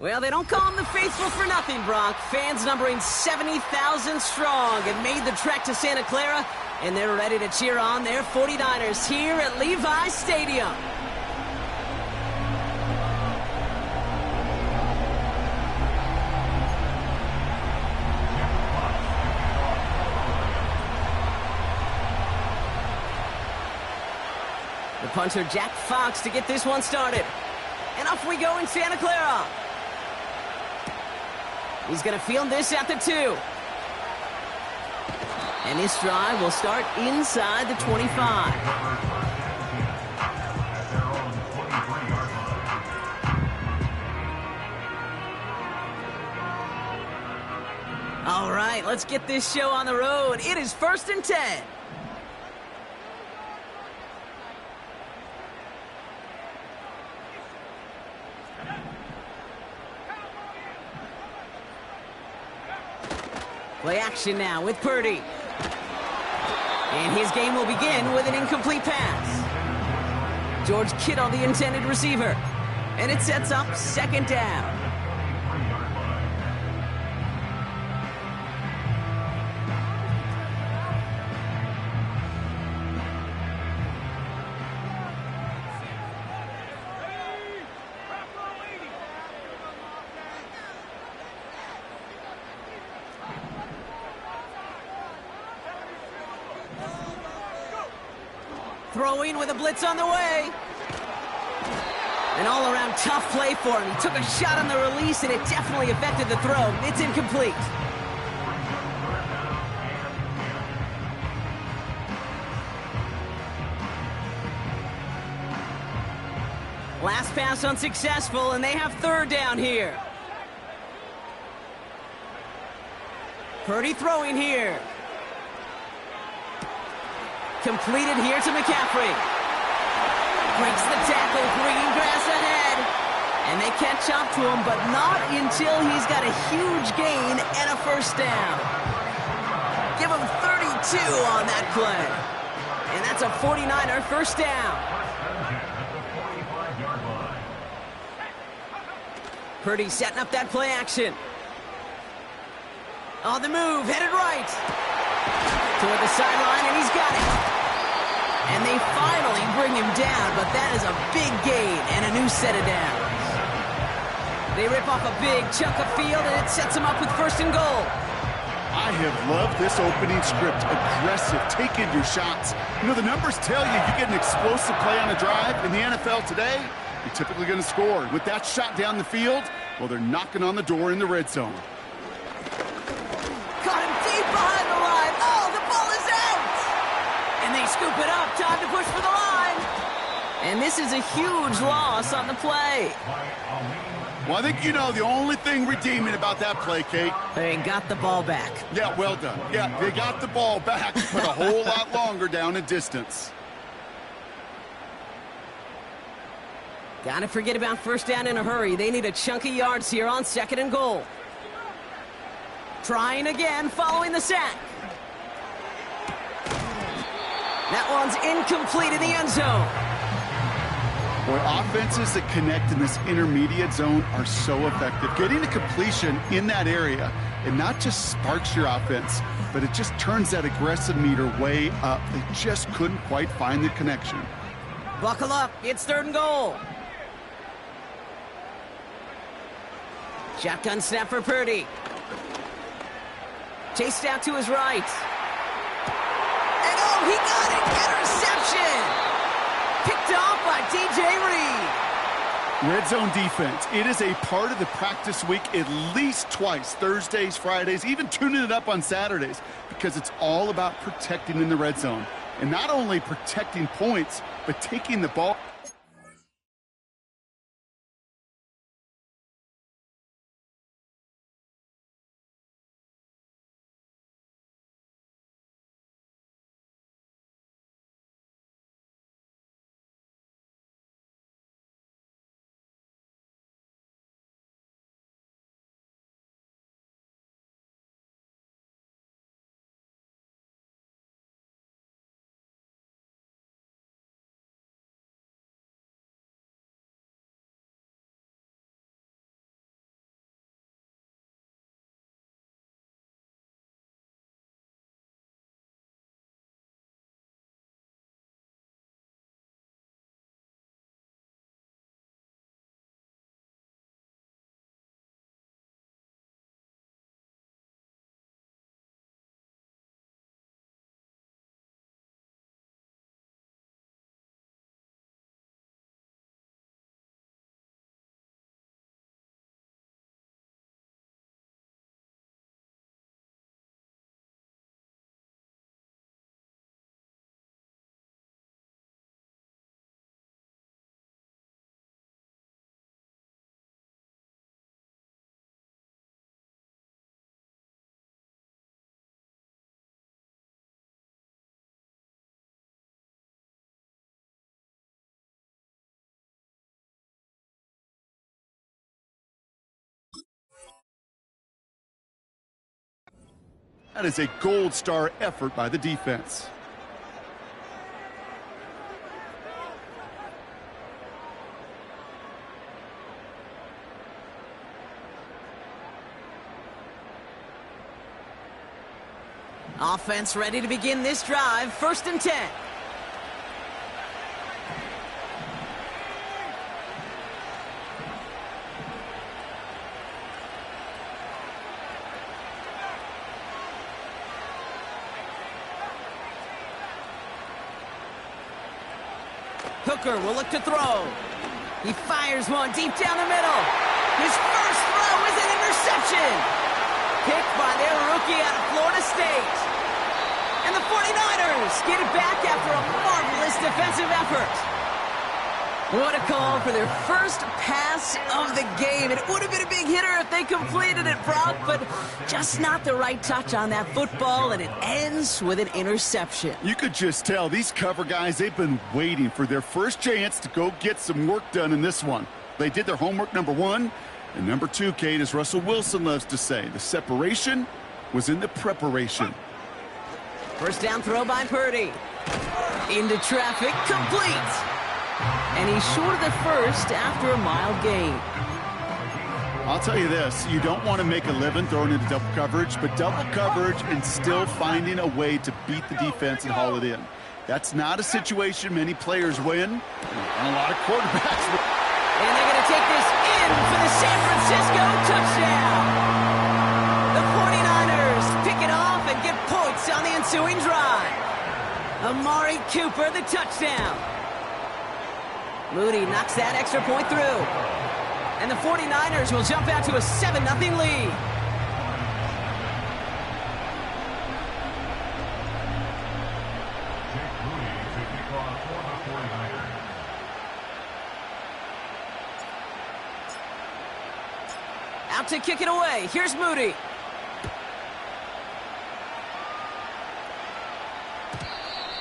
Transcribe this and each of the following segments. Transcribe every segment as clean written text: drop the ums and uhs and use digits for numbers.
Well, they don't call them the faithful for nothing, Brock. Fans numbering 70,000 strong have made the trek to Santa Clara, and they're ready to cheer on their 49ers here at Levi's Stadium. The punter, Jack Fox, to get this one started. And off we go in Santa Clara. He's going to field this at the 2. And this drive will start inside the 25. All right, let's get this show on the road. It is 1st and 10. Play action now with Purdy. And his game will begin with an incomplete pass. George Kittle, the intended receiver. And it sets up 2nd down. Throwing with a blitz on the way. An all-around tough play for him. He took a shot on the release, and it definitely affected the throw. It's incomplete. Last pass unsuccessful, and they have 3rd down here. Purdy throwing here. Completed here to McCaffrey. Breaks the tackle, green grass ahead. And they catch up to him, but not until he's got a huge gain and a 1st down. Give him 32 on that play. And that's a 49er 1st down. Purdy setting up that play action. On the move, headed right. Toward the sideline, and he's got it. And they finally bring him down, but that is a big gain and a new set of downs. They rip off a big chunk of field, and it sets him up with 1st and goal. I have loved this opening script. Aggressive, taking your shots. You know, the numbers tell you get an explosive play on a drive. In the NFL today, you're typically going to score. With that shot down the field, well, they're knocking on the door in the red zone. Caught him deep behind the line. Oh, the ball is out! And they scoop it up. Time to push for the line. And this is a huge loss on the play. Well, I think you know the only thing redeeming about that play, Kate. They got the ball back. Yeah, well done. Yeah, they got the ball back, but a whole lot longer down in distance. Gotta forget about 1st down in a hurry. They need a chunk of yards here on 2nd and goal. Trying again following the sack. That one's incomplete in the end zone. Boy, offenses that connect in this intermediate zone are so effective. Getting a completion in that area, it not just sparks your offense, but it just turns that aggressive meter way up. They just couldn't quite find the connection. Buckle up. It's 3rd and goal. Shotgun snap for Purdy. Chased out to his right. And oh, he got it! Interception! Picked off by DJ Reed. Red zone defense. It is a part of the practice week at least twice. Thursdays, Fridays, even tuning it up on Saturdays. Because it's all about protecting in the red zone. And not only protecting points, but taking the ball. That is a gold star effort by the defense. Offense ready to begin this drive. 1st and 10. Hooker will look to throw. He fires one deep down the middle. His first throw is an interception. Picked by their rookie out of Florida State. And the 49ers get it back after a marvelous defensive effort. What a call for their first pass of the game. It would have been a big hitter if they completed it, Brock, but just not the right touch on that football, and it ends with an interception. You could just tell these cover guys, they've been waiting for their first chance to go get some work done in this one. They did their homework, number one. And number two, Kate, as Russell Wilson loves to say, the separation was in the preparation. First down throw by Purdy. Into traffic, complete. And he's short of the first after a mild gain. I'll tell you this, you don't want to make a living throwing into double coverage, but double coverage and still finding a way to beat the defense and haul it in. That's not a situation many players win, and a lot of quarterbacks. And they're going to take this in for the San Francisco touchdown. The 49ers pick it off and get points on the ensuing drive. Amari Cooper, the touchdown. Moody knocks that extra point through. And the 49ers will jump out to a 7-0 lead. Out to kick it away. Here's Moody.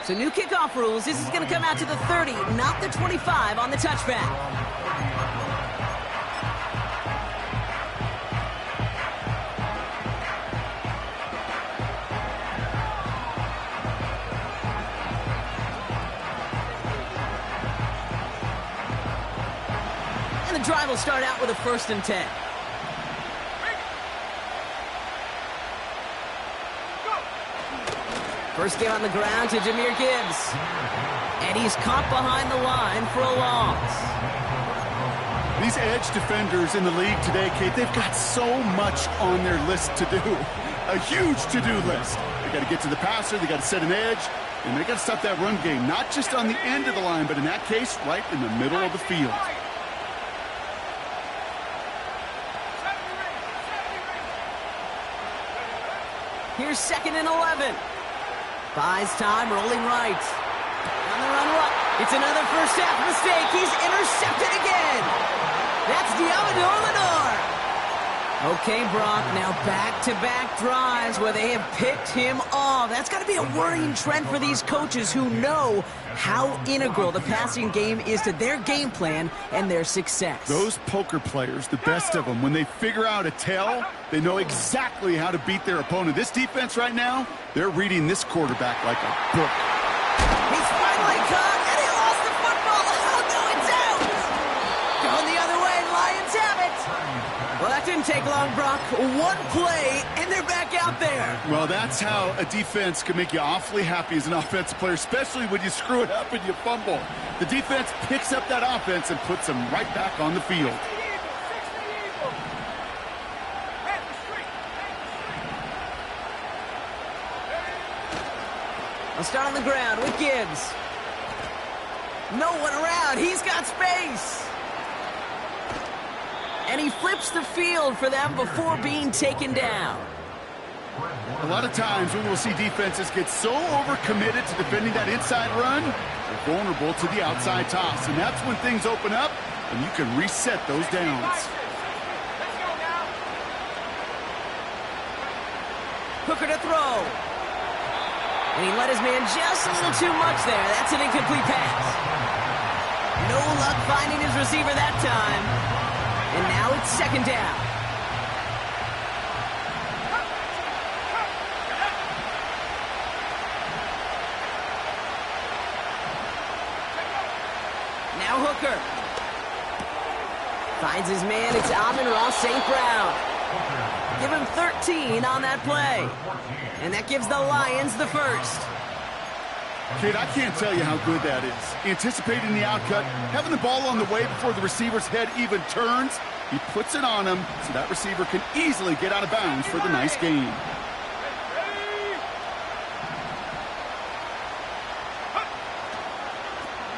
So new kickoff rules. This is going to come out to the 30, not the 25 on the touchback. And the drive will start out with a 1st and 10. First game on the ground to Jahmyr Gibbs. And he's caught behind the line for a loss. These edge defenders in the league today, Kate, they've got so much on their list to do. A huge to-do list. They got to get to the passer, they got to set an edge, and they got to stop that run game. Not just on the end of the line, but in that case, right in the middle of the field. Here's 2nd and 11. Buys time, rolling right. On the run, it's another first half mistake. He's intercepted again. That's Diamador Lenore. Okay, Brock, now back-to-back drives where they have picked him off. That's got to be a worrying trend for these coaches who know how integral the passing game is to their game plan and their success. Those poker players, the best of them, when they figure out a tell, they know exactly how to beat their opponent. This defense right now, they're reading this quarterback like a book. He's finally caught, and he lost the football. Oh, no, it's out. Going the other way, Lions have it. Well, that didn't take long, Brock. One play, and they're back out there. Well, that's how a defense can make you awfully happy as an offensive player, especially when you screw it up and you fumble. The defense picks up that offense and puts them right back on the field. I'll start on the ground with Gibbs. No one around. He's got space. And he flips the field for them before being taken down. A lot of times we will see defenses get so overcommitted to defending that inside run, they're vulnerable to the outside toss. And that's when things open up and you can reset those downs. Hooker to throw. And he let his man just a little too much there. That's an incomplete pass. No luck finding his receiver that time. And now it's 2nd down. Now Hooker. Finds his man. It's Amon-Ra St. Brown. Give him 13 on that play. And that gives the Lions the first. Kid, I can't tell you how good that is. Anticipating the outcut, having the ball on the way before the receiver's head even turns. He puts it on him so that receiver can easily get out of bounds for the nice gain.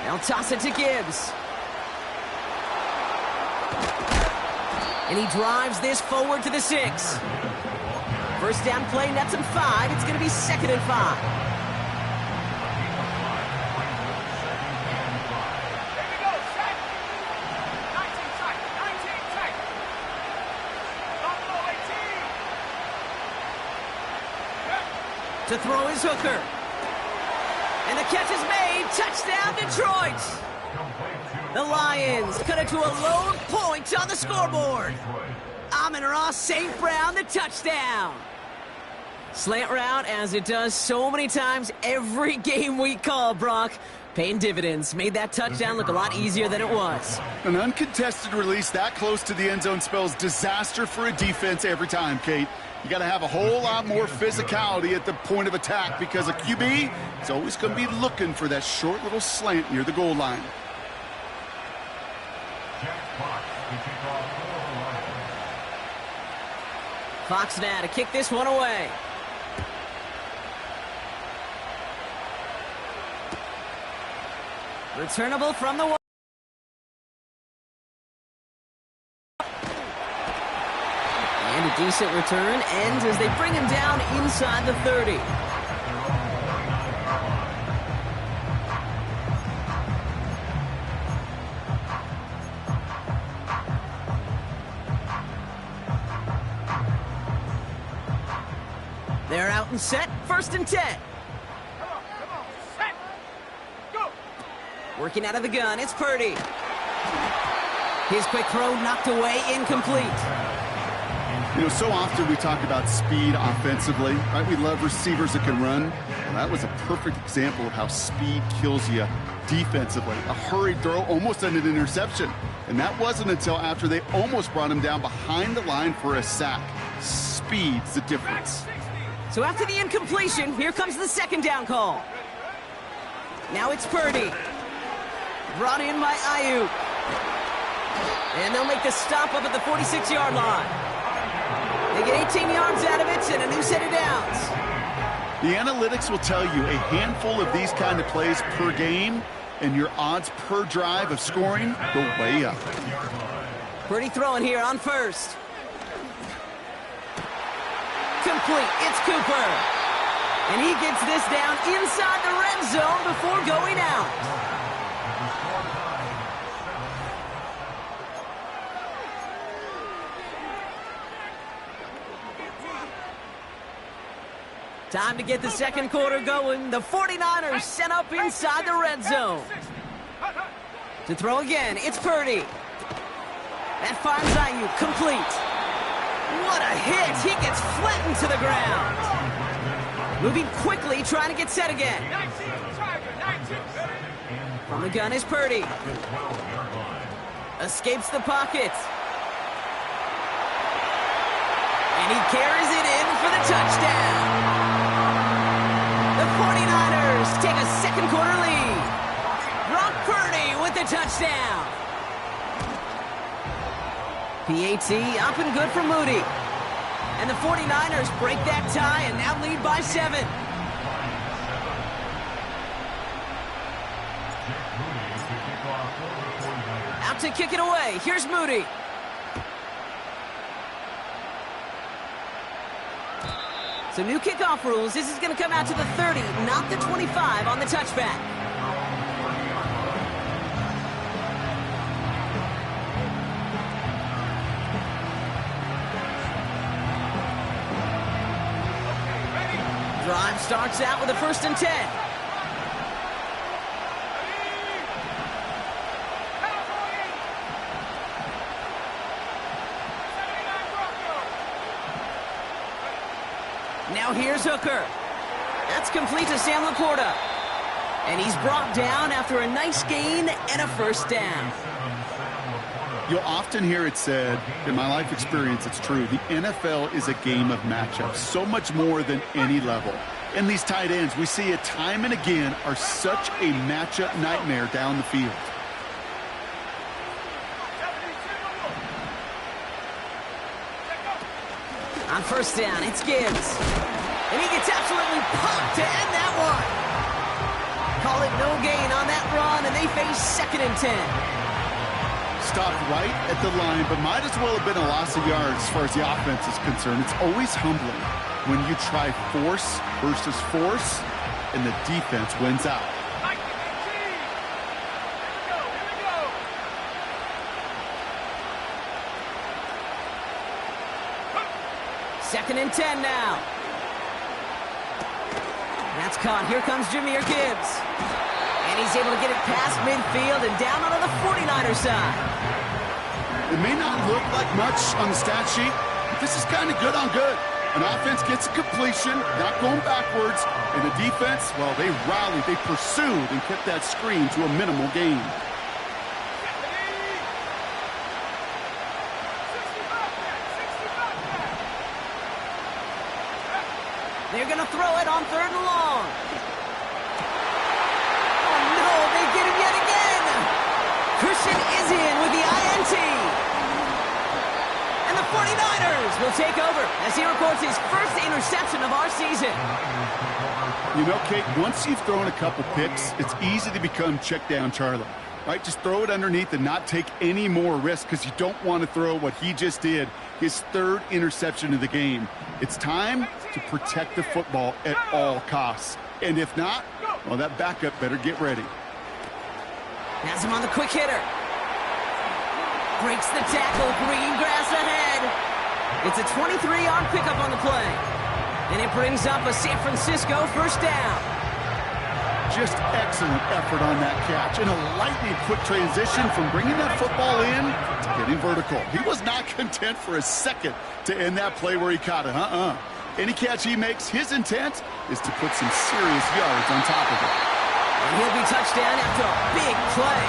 They'll toss it to Gibbs. And he drives this forward to the 6. First down play, nets him 5. It's going to be 2nd and 5. To throw is Hooker. And the catch is made. Touchdown, Detroit. The Lions cut it to a lone point on the scoreboard. Amon-Ra St. Brown, the touchdown. Slant route, as it does so many times every game we call, Brock. Paying dividends. Made that touchdown look a lot easier than it was. An uncontested release that close to the end zone spells disaster for a defense every time, Kate. You got to have a whole lot more physicality at the point of attack because a QB is always going to be looking for that short little slant near the goal line. Fox now to kick this one away. Returnable from the wall. And a decent return ends as they bring him down inside the 30. They're out and set, 1st and 10. Come on, set, go. Working out of the gun, it's Purdy. His quick throw knocked away, incomplete. You know, so often we talk about speed offensively, right? We love receivers that can run. Well, that was a perfect example of how speed kills you defensively. A hurried throw almost ended an interception. And that wasn't until after they almost brought him down behind the line for a sack. Speed's the difference. So after the incompletion, here comes the 2nd down call. Now it's Purdy. Brought in by Ayuk. And they'll make the stop up at the 46-yard line. They get 18 yards out of it and a new set of downs. The analytics will tell you a handful of these kind of plays per game, and your odds per drive of scoring go way up. Purdy throwing here on 1st. Complete. It's Cooper. And he gets this down inside the red zone before going out. Time to get the 2nd quarter going. The 49ers set up inside the red zone. To throw again, it's Purdy. That finds Ayuk, complete. What a hit! He gets flattened to the ground. Moving quickly, trying to get set again. From the gun is Purdy. Escapes the pocket. And he carries it in for the touchdown. The 49ers take a 2nd quarter lead. Brock Purdy with the touchdown. PAT up and good for Moody. And the 49ers break that tie and now lead by 7. Out to kick it away. Here's Moody. So new kickoff rules. This is going to come out to the 30, not the 25 on the touchback. Drive starts out with a 1st and 10. Now here's Hooker. That's complete to Sam Laporta. And he's brought down after a nice gain and a first down. You'll often hear it said, in my life experience, it's true, the NFL is a game of matchups, so much more than any level. And these tight ends, we see it time and again, are such a matchup nightmare down the field. On first down, it's Gibbs. And he gets absolutely pumped to end that one. Call it no gain on that run, and they face 2nd and 10. Stopped right at the line, but might as well have been a loss of yards as far as the offense is concerned. It's always humbling when you try force versus force, and the defense wins out. 2nd and 10 now. That's caught. Here comes Jahmyr Gibbs. And he's able to get it past midfield and down onto the 49er side. It may not look like much on the stat sheet, but this is kind of good on good. An offense gets a completion, not going backwards, and the defense, well, they rallied, they pursued, and kept that screen to a minimal gain. They're going to throw it on 3rd and long. Oh, no, they get him yet again. Christian is in with the INT. And the 49ers will take over as he records his first interception of our season. You know, Kate, once you've thrown a couple picks, it's easy to become check down Charlie, right? Just throw it underneath and not take any more risk because you don't want to throw what he just did, his 3rd interception of the game. It's time to protect the football at all costs. And if not, well, that backup better get ready. Has him on the quick hitter. Breaks the tackle, green grass ahead. It's a 23-yard pickup on the play. And it brings up a San Francisco first down. Just excellent effort on that catch. And a lightning quick transition from bringing that football in to getting vertical. He was not content for a second to end that play where he caught it. Any catch he makes, his intent is to put some serious yards on top of it. And he'll be touchdown after a big play.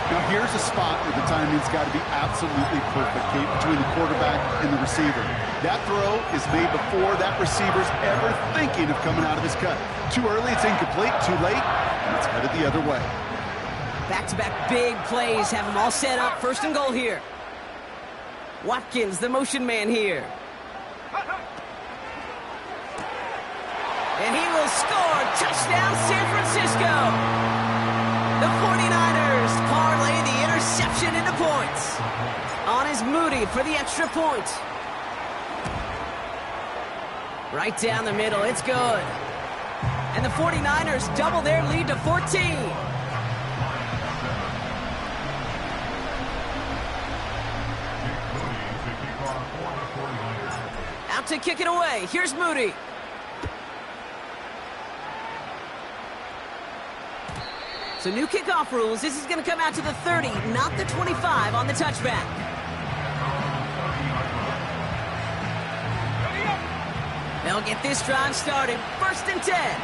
Now here's a spot where the timing's got to be absolutely perfect, Kate, between the quarterback and the receiver. That throw is made before that receiver's ever thinking of coming out of his cut. Too early, it's incomplete. Too late, and it's headed the other way. Back-to-back big plays have them all set up. 1st and goal here. Watkins, the motion man here. And he will score. Touchdown, San Francisco. The 49ers parlay the interception into points. On is Moody for the extra point. Right down the middle. It's good. And the 49ers double their lead to 14. Out to kick it away. Here's Moody. So new kickoff rules. This is going to come out to the 30, not the 25 on the touchback. They'll get this drive started. 1st and 10.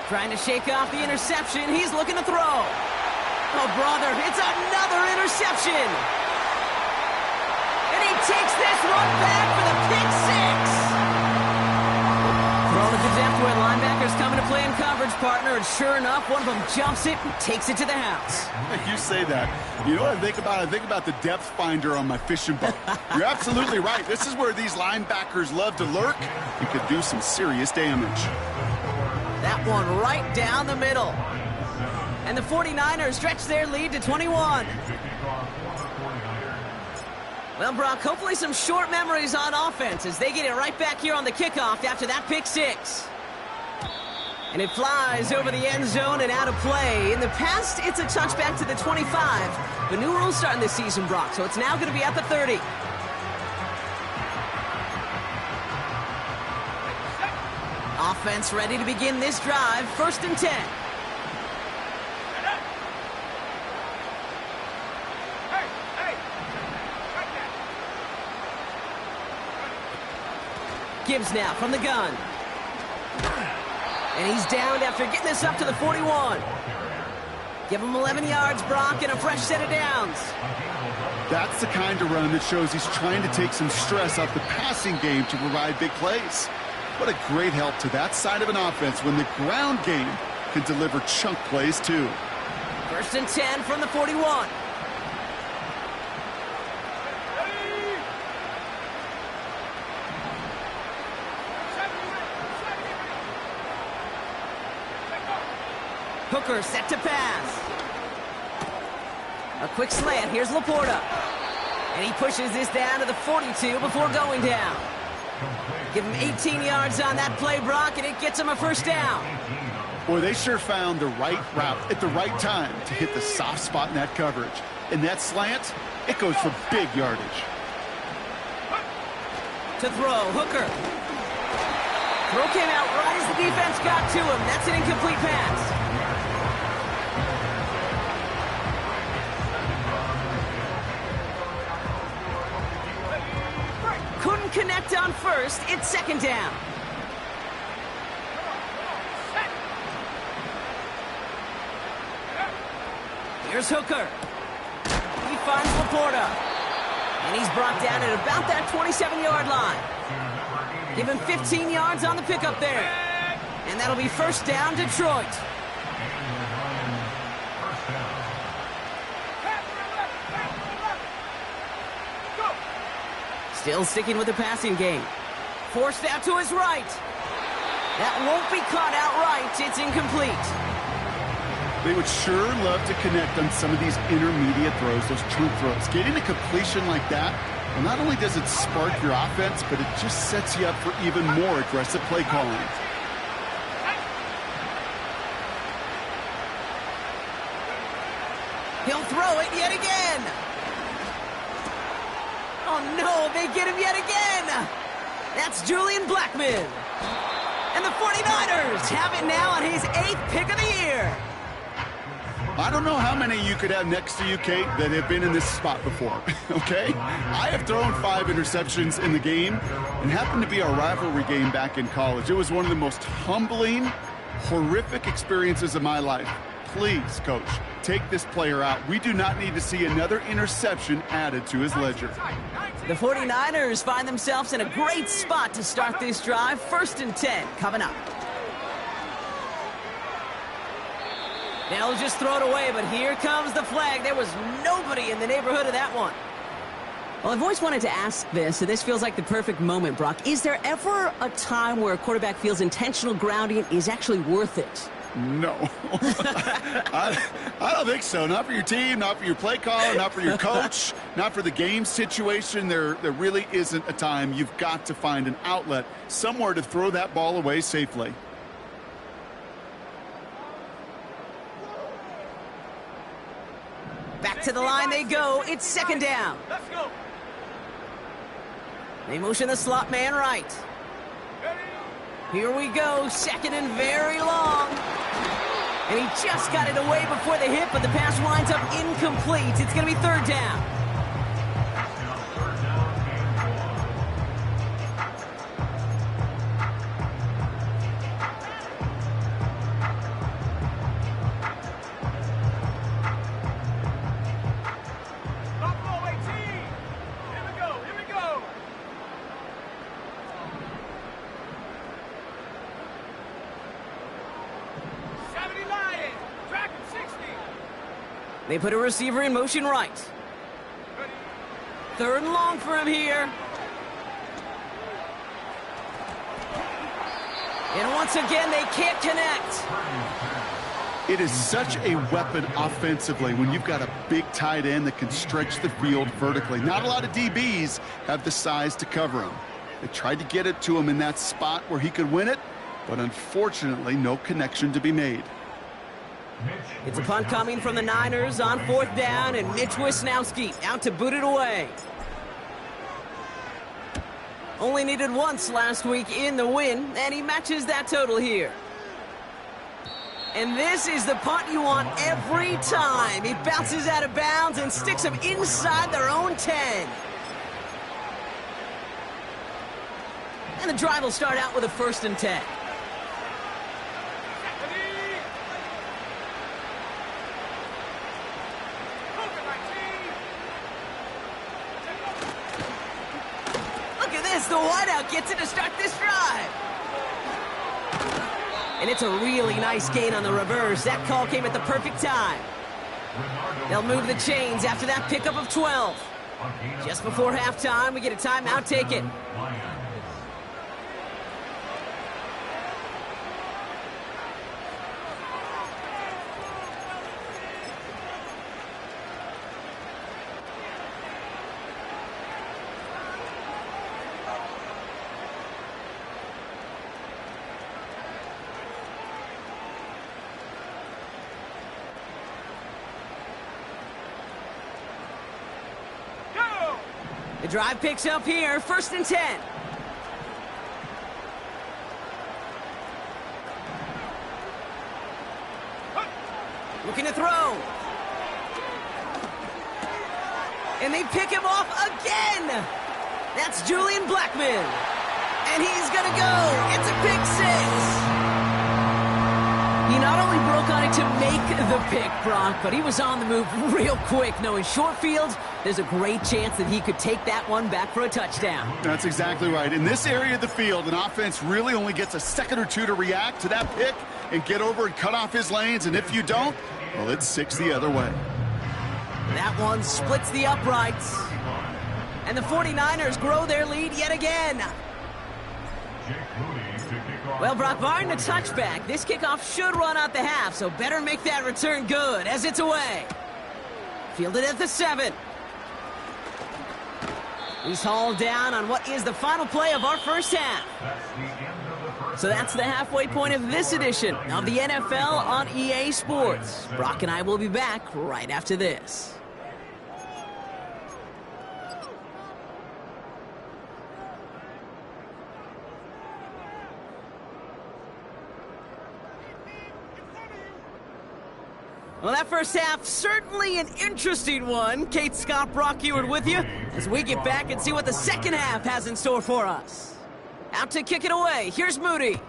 Trying to shake off the interception. He's looking to throw. Oh, brother, it's another interception. And he takes this one back for the pick 6. Thrown at the depth where linebackers coming to play in coverage, partner, and sure enough, one of them jumps it and takes it to the house. You say that. You know what I think about? I think about the depth finder on my fishing boat. You're absolutely right. This is where these linebackers love to lurk and could do some serious damage. That one right down the middle. And the 49ers stretch their lead to 21. Well, Brock, hopefully some short memories on offense as they get it right back here on the kickoff after that pick 6. And it flies over the end zone and out of play. In the past, it's a touchback to the 25. But new rules starting this season, Brock, so it's now going to be at the 30. Offense ready to begin this drive. 1st and 10. Hey, hey! Right there. Gibbs now from the gun. And he's downed after getting this up to the 41. Give him 11 yards, Brock, and a fresh set of downs. That's the kind of run that shows he's trying to take some stress off the passing game to provide big plays. What a great help to that side of an offense when the ground game can deliver chunk plays too. 1st and 10 from the 41. Hooker set to pass. A quick slant. Here's Laporta. And he pushes this down to the 42 before going down. Give him 18 yards on that play, Brock, and it gets him a 1st down. Boy, they sure found the right route at the right time to hit the soft spot in that coverage. And that slant, it goes for big yardage. To throw, Hooker. Throw came out right as the defense got to him. That's an incomplete pass. Couldn't connect on 1st. It's 2nd down. Here's Hooker. He finds Laporta. And he's brought down at about that 27-yard line. Give him 15 yards on the pickup there. And that'll be 1st down, Detroit. Still sticking with the passing game. Forced out to his right. That won't be caught outright. It's incomplete. They would sure love to connect on some of these intermediate throws, those true throws. Getting a completion like that, well, not only does it spark your offense, but it just sets you up for even more aggressive play calling. He'll throw it yet again. Oh, no, they get him yet again. That's Julian Blackmon. And the 49ers have it now on his 8th pick of the year. I don't know how many you could have next to you, Kate, that have been in this spot before, okay? I have thrown 5 interceptions in the game, and happened to be our rivalry game back in college. It was one of the most humbling, horrific experiences of my life. Please, Coach, take this player out. We do not need to see another interception added to his ledger. The 49ers find themselves in a great spot to start this drive. 1st and 10 coming up. They'll just throw it away, but here comes the flag. There was nobody in the neighborhood of that one. Well, I've always wanted to ask this, and this feels like the perfect moment, Brock. Is there ever a time where a quarterback feels intentional grounding is actually worth it? No. I don't think so. Not for your team, not for your play caller, not for your coach, not for the game situation. There really isn't a time. You've got to find an outlet, somewhere to throw that ball away safely. Back to the line they go. It's 2nd down. Let's go. They motion the slot man right. Here we go. 2nd and very long. And he just got it away before the hit, but the pass winds up incomplete. It's going to be 3rd down. Buffalo 18. Here we go. Here we go. Lions, track him 60. They put a receiver in motion right. 3rd and long for him here. And once again, they can't connect. It is such a weapon offensively when you've got a big tight end that can stretch the field vertically. Not a lot of DBs have the size to cover him. They tried to get it to him in that spot where he could win it, but unfortunately, no connection to be made. It's a punt coming from the Niners on 4th down, and Mitch Wisnowski out to boot it away. Only needed once last week in the win, and he matches that total here. And this is the punt you want every time. He bounces out of bounds and sticks them inside their own 10. And the drive will start out with a 1st and 10. Look at this, the wideout gets it to start this drive. And it's a really nice gain on the reverse. That call came at the perfect time. They'll move the chains after that pickup of 12. Just before halftime, we get a timeout taken. The drive picks up here, 1st and 10. Looking to throw. And they pick him off again. That's Julian Blackman. And he's going to go. It's a pick 6. He not only broke on it to make the pick, Brock, but he was on the move real quick. Knowing short fields, there's a great chance that he could take that one back for a touchdown. That's exactly right. In this area of the field, an offense really only gets a second or two to react to that pick and get over and cut off his lanes. And if you don't, well, it's 6 the other way. That one splits the uprights. And the 49ers grow their lead yet again. Well, Brock, barring the touchback, this kickoff should run out the half, so better make that return good as it's away. Fielded at the 7. He's hauled down on what is the final play of our first half. So that's the halfway point of this edition of the NFL on EA Sports. Brock and I will be back right after this. Well, that first half, certainly an interesting one. Kate, Scott, Brock Ewart with you as we get back and see what the second half has in store for us. Out to kick it away. Here's Moody.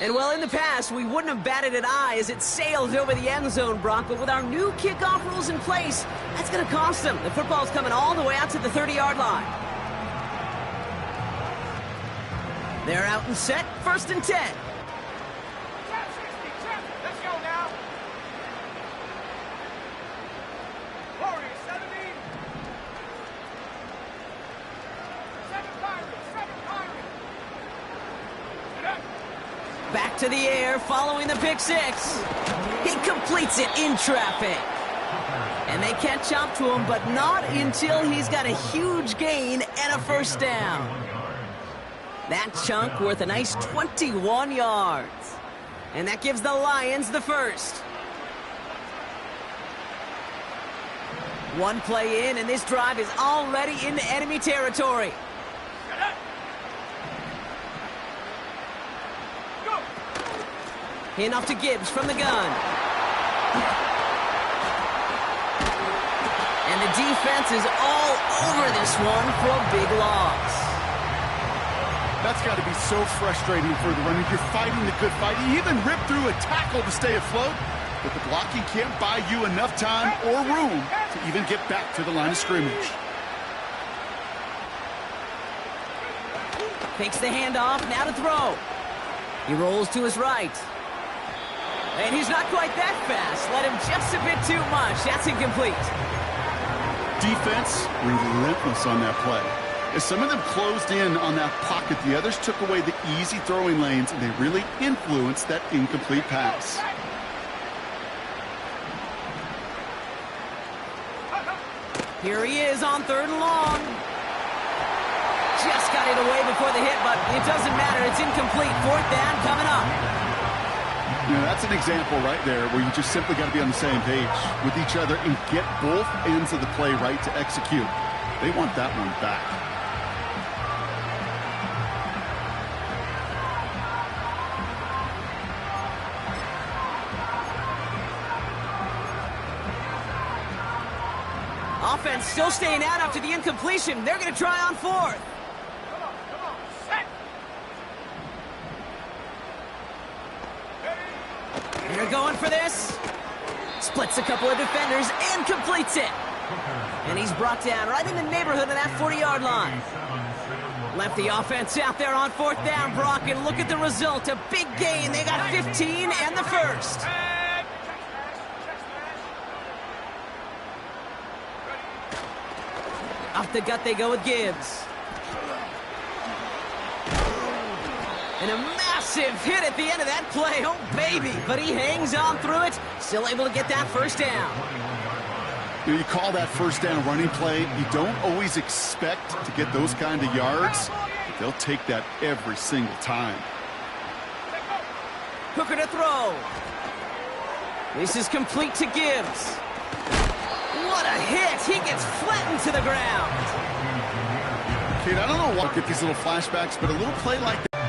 And well, in the past, we wouldn't have batted an eye as it sails over the end zone, Brock. But with our new kickoff rules in place, that's going to cost them. The football's coming all the way out to the 30-yard line. They're out and set. 1st and 10. Back to the air, following the pick 6. He completes it in traffic. And they catch up to him, but not until he's got a huge gain and a 1st down. That chunk worth a nice 21 yards. And that gives the Lions the 1st. One play in, and this drive is already into enemy territory. Handoff to Gibbs from the gun. And the defense is all over this one for a big loss. That's got to be so frustrating for the runner. You're fighting the good fight. You even rip through a tackle to stay afloat, but the blocking can't buy you enough time or room to even get back to the line of scrimmage. Takes the handoff, now to throw. He rolls to his right. And he's not quite that fast. Let him just a bit too much. That's incomplete. Defense relentless on that play. As some of them closed in on that pocket, the others took away the easy throwing lanes, and they really influenced that incomplete pass. Here he is on 3rd and long. Just got it away before the hit, but it doesn't matter. It's incomplete. 4th down coming up. You know, that's an example right there where you just simply got to be on the same page with each other and get both ends of the play right to execute. They want that one back. Offense still staying out after the incompletion. They're going to try on fourth. Come on, set. They're going for this. Splits a couple of defenders and completes it. And he's brought down right in the neighborhood of that 40-yard line. Left the offense out there on fourth down, Brock, and look at the result. A big gain. They got 15 and the first. Off the gut they go with Gibbs. And a massive hit at the end of that play. Oh, baby. But he hangs on through it. Still able to get that first down. You call that first down running play. You don't always expect to get those kind of yards. But they'll take that every single time. Hooker to throw. This is complete to Gibbs. What a hit! He gets flattened to the ground. Kate, I don't know why I get these little flashbacks, but a little play like that.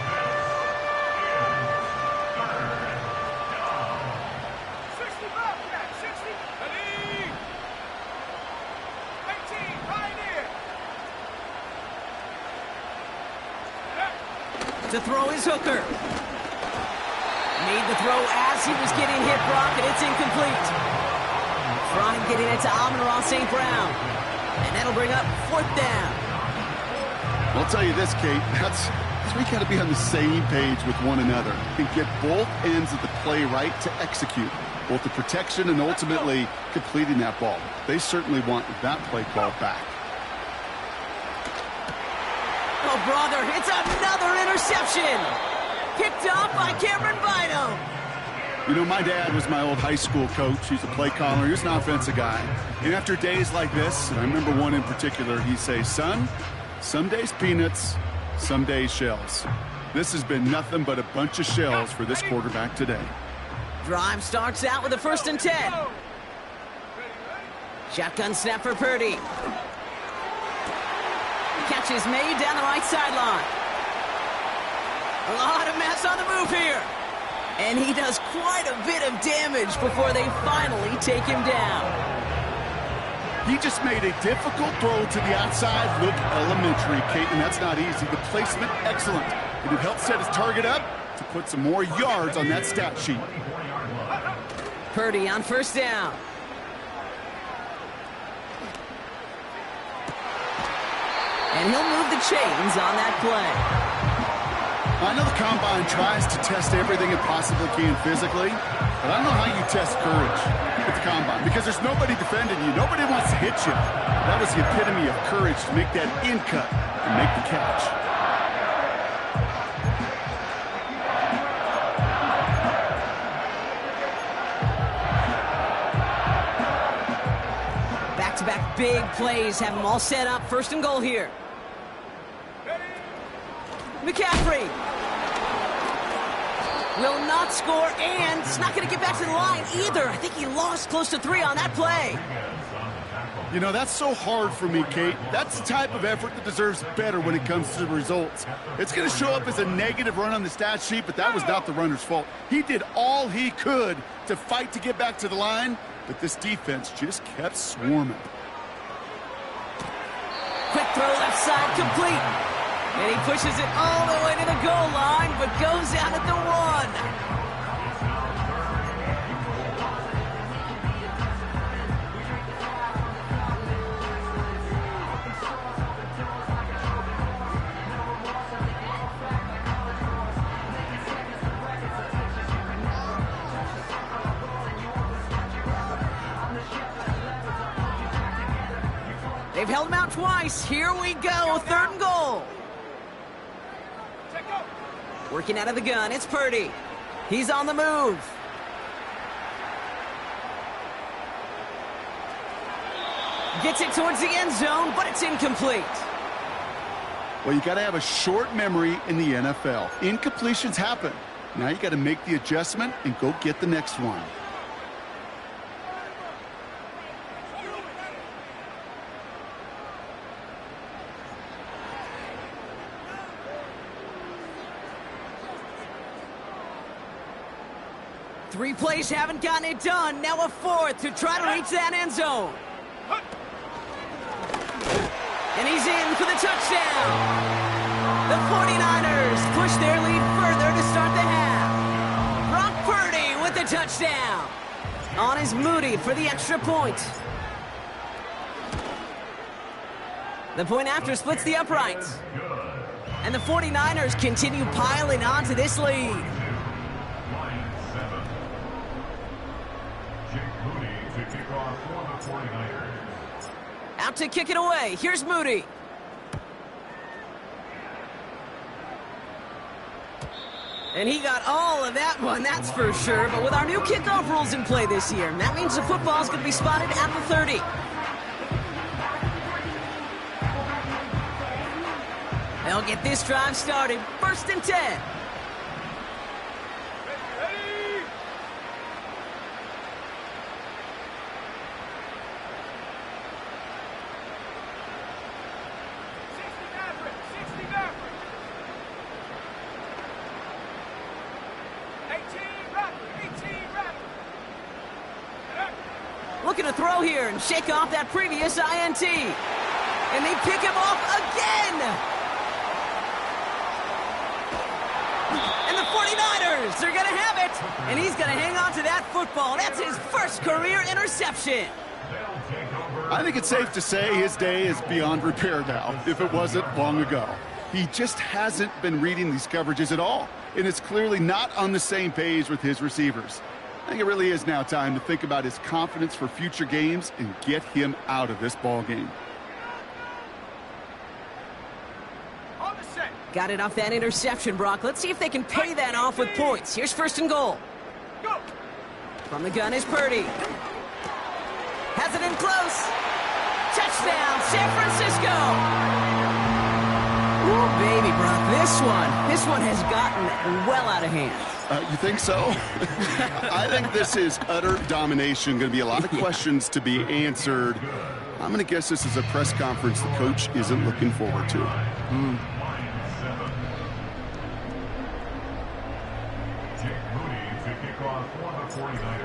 60. Ready. 18, right here. To throw is Hooker. Made the throw as he was getting hit, Brock, and it's incomplete. Trying getting it to Amon-Ra St. Brown. And that'll bring up fourth down. I'll tell you this, Kate, that's we got to be on the same page with one another and get both ends of the play right to execute, both the protection and ultimately completing that ball. They certainly want that play call back. Oh, brother, it's another interception. Picked up by Cameron Bynum. You know, my dad was my old high school coach. He's a play caller. He was an offensive guy. And after days like this, and I remember one in particular, he'd say, son, some days peanuts, some days shells. This has been nothing but a bunch of shells for this quarterback today. Drive starts out with a 1st and 10. Shotgun snap for Purdy. Catch is made down the right sideline. A lot of mess on the move here. And he does quite a bit of damage before they finally take him down. He just made a difficult throw to the outside. Look elementary, Kate, and that's not easy. The placement, excellent. And it helped set his target up to put some more yards on that stat sheet. Purdy on 1st down. And he'll move the chains on that play. I know the Combine tries to test everything it possibly can physically, but I don't know how you test courage at the Combine because there's nobody defending you. Nobody wants to hit you. That was the epitome of courage to make that in cut and make the catch. Back-to-back big plays have them all set up. 1st and goal here. McCaffrey will not score, and it's not going to get back to the line either. I think he lost close to 3 on that play. You know, that's so hard for me, Kate. That's the type of effort that deserves better when it comes to the results. It's going to show up as a negative run on the stat sheet, but that was not the runner's fault. He did all he could to fight to get back to the line, but this defense just kept swarming. Quick throw left side, complete. And he pushes it all the way to the goal line, but goes out at the 1. They've held him out twice. Here we go, 3rd and goal. Working out of the gun, it's Purdy. He's on the move. Gets it towards the end zone, but it's incomplete. Well, you got to have a short memory in the NFL. Incompletions happen. Now you got to make the adjustment and go get the next one. Three plays haven't gotten it done. Now a fourth to try to reach that end zone. And he's in for the touchdown. The 49ers push their lead further to start the half. Brock Purdy with the touchdown. On is Moody for the extra point. The point after splits the uprights. And the 49ers continue piling on to this lead. Out to kick it away. Here's Moody. And he got all of that one, that's for sure. But with our new kickoff rules in play this year, that means the football's going to be spotted at the 30. They'll get this drive started. 1st and 10. Looking to throw here and shake off that previous INT. And they pick him off again. And the 49ers, they're going to have it. And he's going to hang on to that football. That's his first career interception. I think it's safe to say his day is beyond repair now, if it wasn't long ago. He just hasn't been reading these coverages at all. And it's clearly not on the same page with his receivers. I think it really is now time to think about his confidence for future games and get him out of this ball game. Got it off that interception, Brock. Let's see if they can pay that off with points. Here's 1st and goal. Go. From the gun is Purdy. Has it in close. Touchdown, San Francisco. Ooh, baby, Brock. This one has gotten well out of hand. You think so? I think this is utter domination. Going to be a lot of questions to be answered. I'm going to guess this is a press conference the coach isn't looking forward to.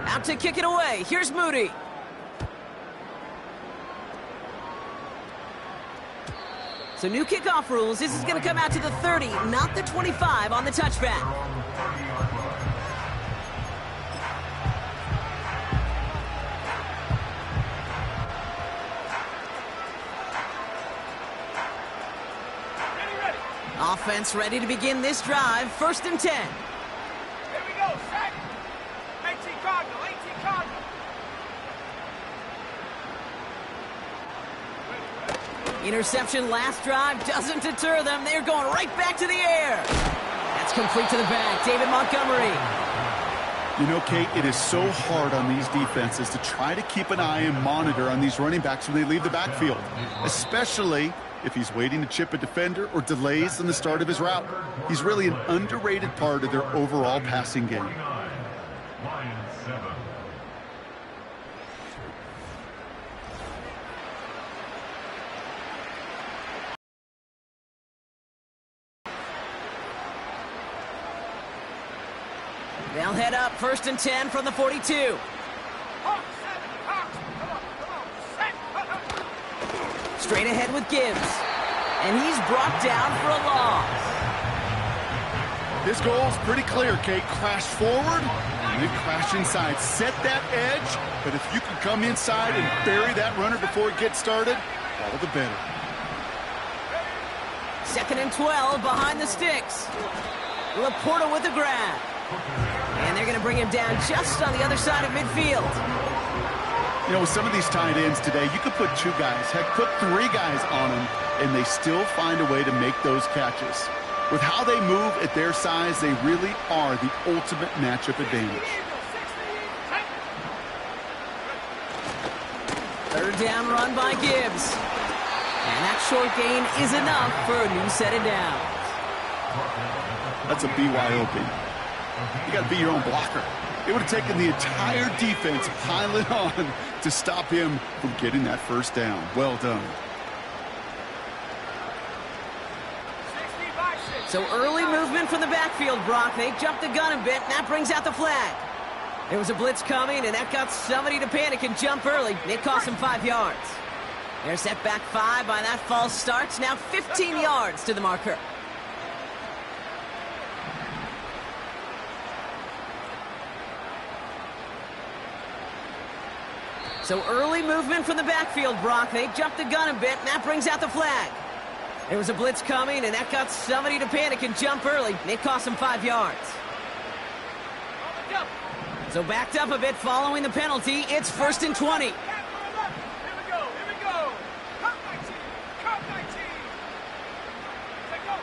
Out to kick it away. Here's Moody. So new kickoff rules. This is going to come out to the 30, not the 25 on the touchback. Offense ready to begin this drive. 1st and 10. Here we go, set. 18 Cardinal, 18 Cardinal. Interception last drive doesn't deter them. They're going right back to the air. That's complete to the back. David Montgomery. You know, Kate, it is so hard on these defenses to try to keep an eye and monitor on these running backs when they leave the backfield, especially if he's waiting to chip a defender or delays in the start of his route. He's really an underrated part of their overall passing game. They'll head up 1st and 10 from the 42. Straight ahead with Gibbs. And he's brought down for a loss. His goal is pretty clear, Kate. Crash forward and then crash inside. Set that edge, but if you can come inside and bury that runner before it gets started, all the better. 2nd and 12 behind the sticks. Laporta with the grab. And they're going to bring him down just on the other side of midfield. You know, with some of these tight ends today, you could put 2 guys, heck, put 3 guys on them, and they still find a way to make those catches. With how they move at their size, they really are the ultimate matchup advantage. 3rd down run by Gibbs. And that short gain is enough for a new set of downs. That's a BYOB. You got to be your own blocker. It would have taken the entire defense piling on to stop him from getting that first down. Well done. So early movement from the backfield, Brock. They jumped the gun a bit, and that brings out the flag. There was a blitz coming, and that got somebody to panic and jump early. It cost them 5 yards. They're set back 5 by that false start. Now 15 yards to the marker. So early movement from the backfield, Brock. They jumped the gun a bit, and that brings out the flag. There was a blitz coming, and that got somebody to panic and jump early. It cost them 5 yards. So backed up a bit following the penalty. It's 1st and 20. Here we go. Cut 19. Take go.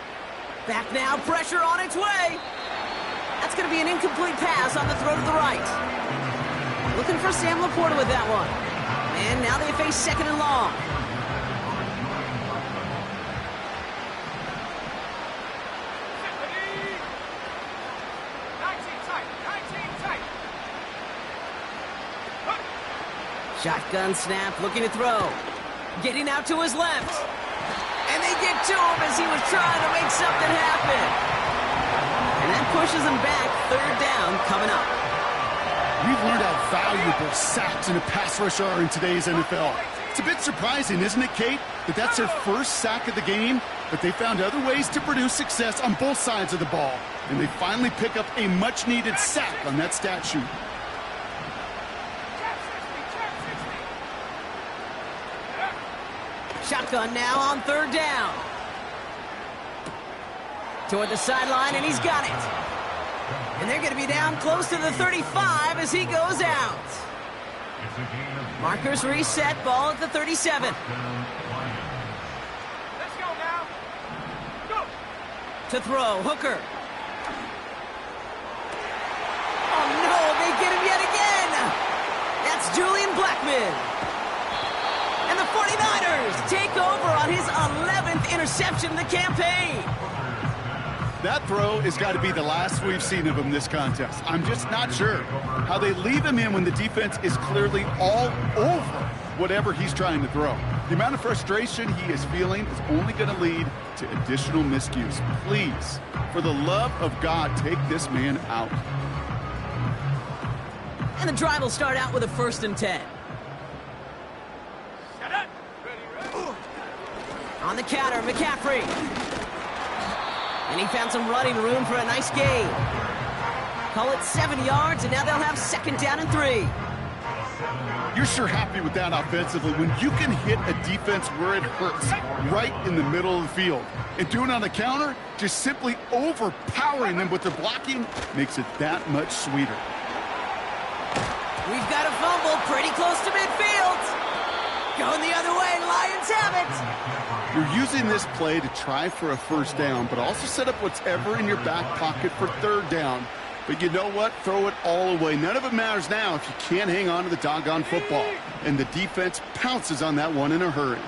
Back now, pressure on its way. That's going to be an incomplete pass on the throw to the right. Looking for Sam Laporta with that one. And now they face 2nd and long. Shotgun snap, looking to throw. Getting out to his left. And they get to him as he was trying to make something happen. And that pushes him back. 3rd down coming up. We've learned how valuable sacks in a pass rush are in today's NFL. It's a bit surprising, isn't it, Kate, that that's their first sack of the game, but they found other ways to produce success on both sides of the ball. And they finally pick up a much-needed sack on that stat sheet. Shotgun now on 3rd down. Toward the sideline, and he's got it. And they're going to be down close to the 35 as he goes out. Markers reset, ball at the 37. Let's go now. Go. To throw, Hooker. Oh no, they get him yet again. That's Julian Blackmon. And the 49ers take over on his 11th interception of the campaign. That throw has got to be the last we've seen of him this contest. I'm just not sure how they leave him in when the defense is clearly all over whatever he's trying to throw. The amount of frustration he is feeling is only going to lead to additional miscues. Please, for the love of God, take this man out. And the drive will start out with a 1st and 10. On the counter, McCaffrey. And he found some running room for a nice gain. Call it 7 yards, and now they'll have 2nd down and 3. You're sure happy with that offensively when you can hit a defense where it hurts, right in the middle of the field. And doing it on the counter, just simply overpowering them with their blocking, makes it that much sweeter. We've got a fumble pretty close to midfield. Going the other way, Lions have it. You're using this play to try for a 1st down, but also set up what's ever in your back pocket for 3rd down. But you know what? Throw it all away. None of it matters now if you can't hang on to the doggone football. And the defense pounces on that one in a hurry.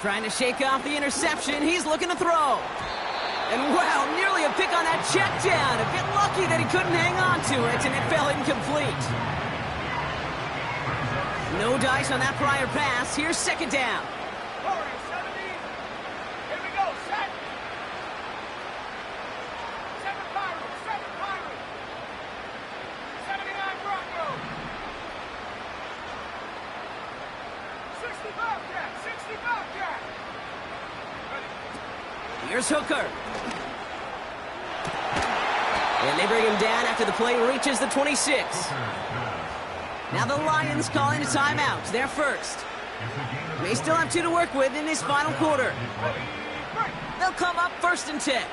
Trying to shake off the interception. He's looking to throw. And wow, nearly a pick on that check down. A bit lucky that he couldn't hang on to it, and it fell incomplete. No dice on that prior pass. Here's 2nd down. 40, 70. Here we go, set. 7 Pirates, 79 Broncos. 60 Bobcats, 60 Bobcats. Here's Hooker. And they bring him down after the play reaches the 26. Now the Lions calling a timeout. They're first. They still have 2 to work with in this final quarter. They'll come up 1st and 10.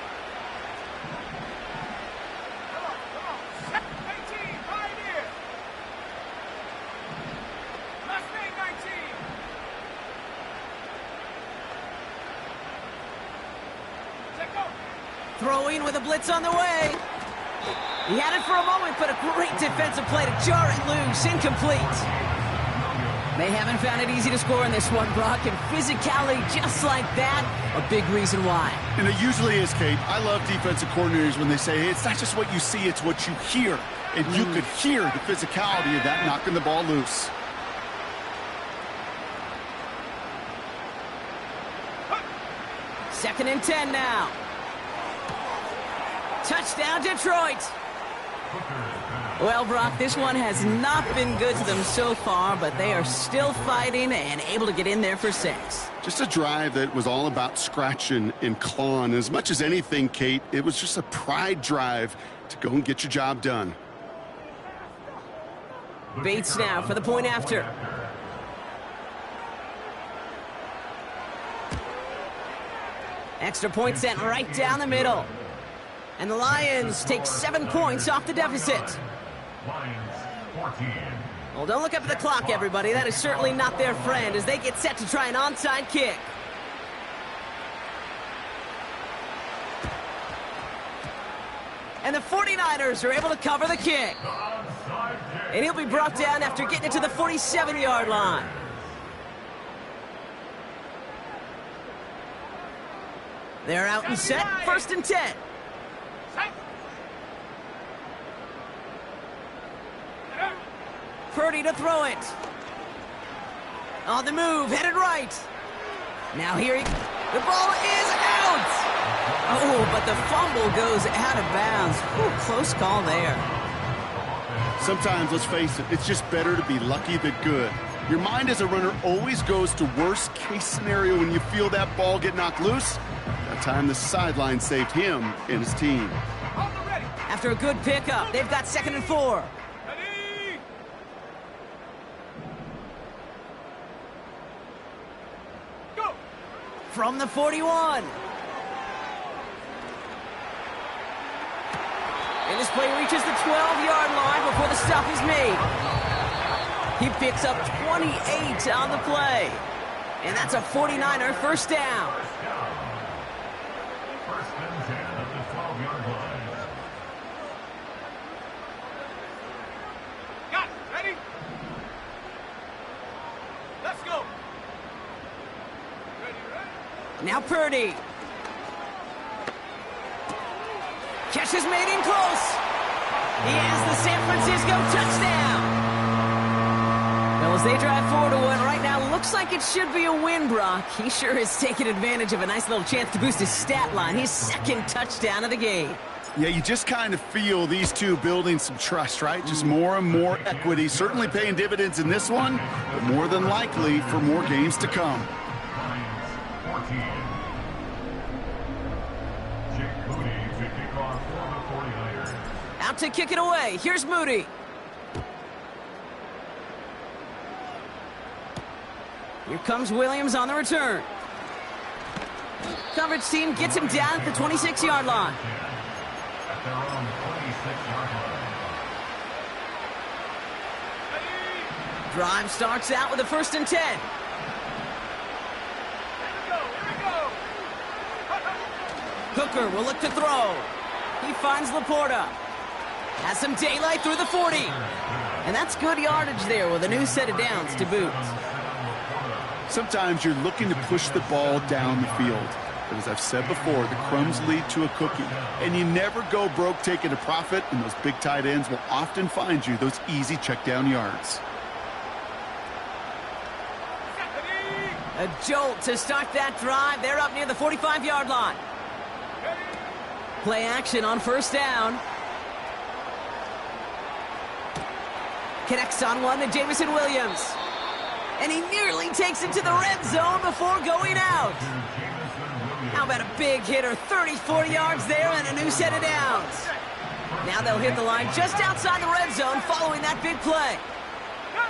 Throwing with a blitz on the way. He had it for a moment, but a great defensive play to jar it loose. Incomplete. They haven't found it easy to score in this one, Brock, and physicality just like that, a big reason why. And it usually is, Kate. I love defensive coordinators when they say, hey, it's not just what you see, it's what you hear. And you could hear the physicality of that knocking the ball loose. Second and 10 now. Touchdown, Detroit. Well, Brock, this one has not been good to them so far, but they are still fighting and able to get in there for 6. Just a drive that was all about scratching and clawing. As much as anything, Kate, it was just a pride drive to go and get your job done. Bates now for the point after. Extra point sent right down the middle. And the Lions take 7 points off the deficit. Well, don't look up at the clock, everybody. That is certainly not their friend as they get set to try an onside kick. And the 49ers are able to cover the kick. And he'll be brought down after getting it to the 47-yard line. They're out and set, first and 10. Purdy to throw it. On the move, headed right. Now here the ball is out. Oh, but the fumble goes out of bounds. Ooh, close call there. Sometimes, let's face it, it's just better to be lucky than good. Your mind as a runner always goes to worst case scenario when you feel that ball get knocked loose. That time the sideline saved him and his team. After a good pickup, they've got 2nd and 4. Go. From the 41. And this play reaches the 12-yard line before the stop is made. He picks up 28 on the play. And that's a 49er first down. First and 10 at the 12-yard line. Got it. Ready? Let's go. Ready. Now Purdy. Catch is made in close. He has the San Francisco touchdown. Well, as they drive forward to one right now, looks like it should be a win, Brock. He sure has taken advantage of a nice little chance to boost his stat line. His 2nd touchdown of the game. Yeah, you just kind of feel these two building some trust, right? Just more and more equity. Certainly paying dividends in this one, but more than likely for more games to come. Lions 14. Jake Moody to kick off for the 49ers. Out to kick it away. Here's Moody. Here comes Williams on the return. Coverage team gets him down at the 26-yard line. At their own 26-yard line. Drive starts out with a 1st and 10. Here we go. Hooker will look to throw. He finds Laporta. Has some daylight through the 40. And that's good yardage there with a new set of downs to boot. Sometimes you're looking to push the ball down the field. But as I've said before, the crumbs lead to a cookie. And you never go broke taking a profit, and those big tight ends will often find you those easy check down yards. A jolt to start that drive. They're up near the 45-yard line. Play action on first down. Connects on one to Jameson Williams. And he nearly takes it to the red zone before going out. How about a big hitter, 34 yards there and a new set of downs. Now they'll hit the line just outside the red zone following that big play. Go.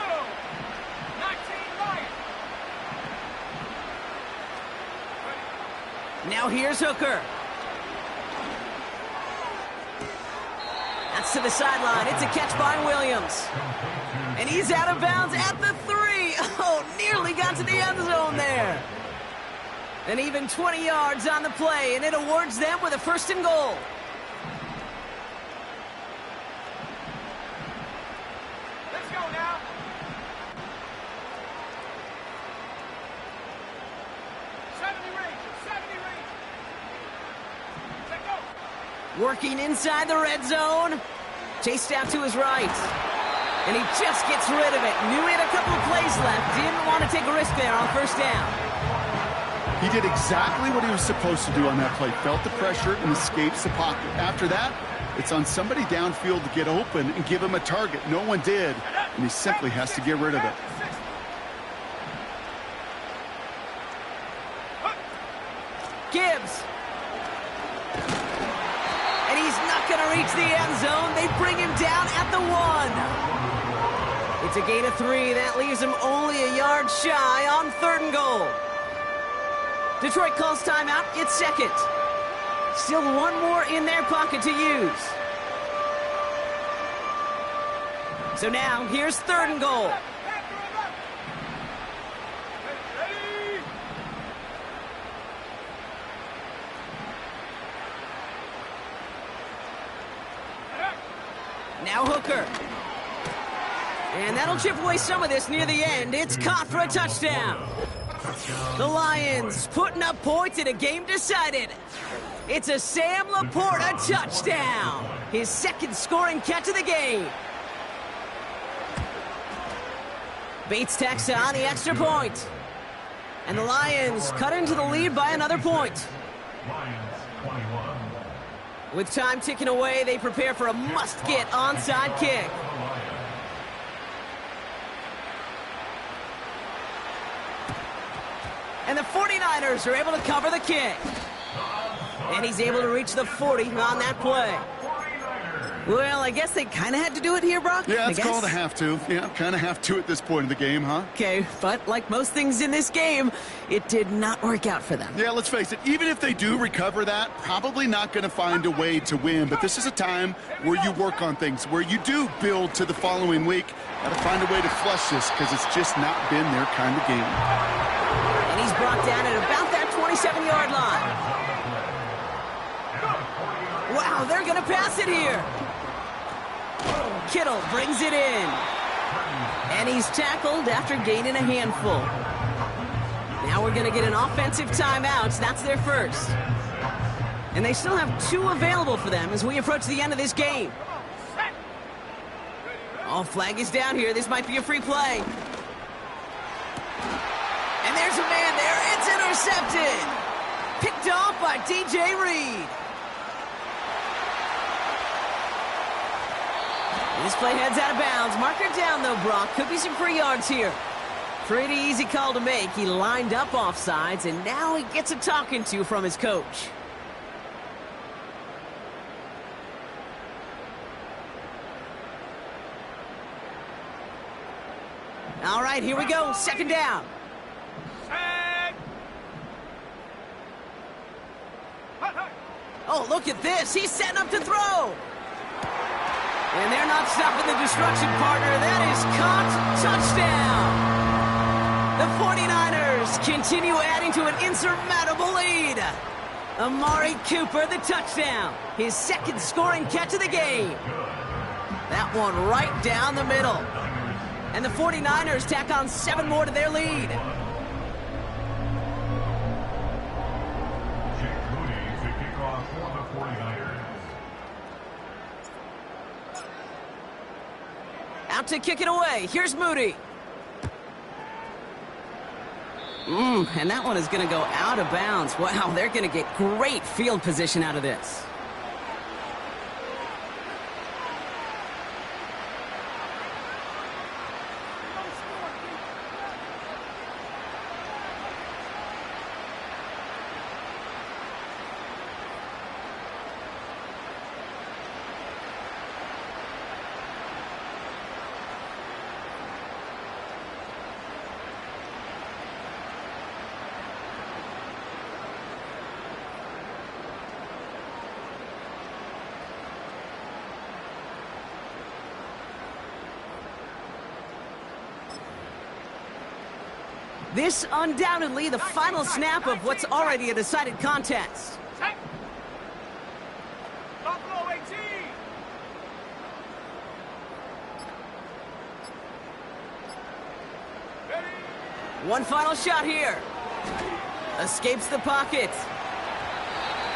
19 Lions. Now here's Hooker. That's to the sideline. It's a catch by Williams. And he's out of bounds at the 3. Oh, nearly got to the end zone there. And even 20 yards on the play, and it awards them with a 1st and goal. Let's go now. Working inside the red zone. Chased out to his right. And he just gets rid of it. Knew he had a couple of plays left. Didn't want to take a risk there on first down. He did exactly what he was supposed to do on that play. Felt the pressure and escapes the pocket. After that, it's on somebody downfield to get open and give him a target. No one did, and he simply has to get rid of it. Gibbs. And he's not going to reach the end zone. They bring him down at the 1. It's a gain of 3. That leaves him only a yard shy on 3rd and goal. Detroit calls timeout. It's second. Still one more in their pocket to use. So now, here's 3rd and goal. Now Hooker. And that'll chip away some of this near the end. It's caught for a touchdown. The Lions putting up points in a game decided. It's a Sam Laporta touchdown. His 2nd scoring catch of the game. Bates tacks on the extra point. And the Lions cut into the lead by another point. Lions 21. With time ticking away, they prepare for a must-get onside kick. And the 49ers are able to cover the kick. And he's able to reach the 40 on that play. Well, I guess they kind of had to do it here, Brock. Yeah, it's called a have to. Yeah, kind of have to at this point in the game, huh? Okay, but like most things in this game, it did not work out for them. Yeah, let's face it, even if they do recover that, probably not going to find a way to win. But this is a time where you work on things, where you do build to the following week. Got to find a way to flush this because it's just not been their kind of game. And he's brought down at about that 27-yard line. Wow, they're going to pass it here. Kittle brings it in. And he's tackled after gaining a handful. Now we're going to get an offensive timeout. That's their first. And they still have 2 available for them as we approach the end of this game. Oh, flag is down here. This might be a free play. And there's a man there. It's intercepted. Picked off by DJ Reed. This play heads out of bounds. Marker down, though, Brock. Could be some free yards here. Pretty easy call to make. He lined up offsides, and now he gets a talking to from his coach. All right, here we go. 2nd down. Oh, look at this. He's setting up to throw. And they're not stopping the destruction, partner. That is caught. Touchdown. The 49ers continue adding to an insurmountable lead. Amari Cooper, the touchdown. His 2nd scoring catch of the game. That one right down the middle. And the 49ers tack on 7 more to their lead. Out to kick it away. Here's Moody. And that one is going to go out of bounds. Wow, they're going to get great field position out of this. This undoubtedly the final snap of what's already a decided contest. One final shot here. Escapes the pocket.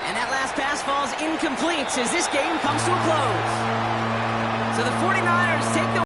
And that last pass falls incomplete as this game comes to a close. So the 49ers take the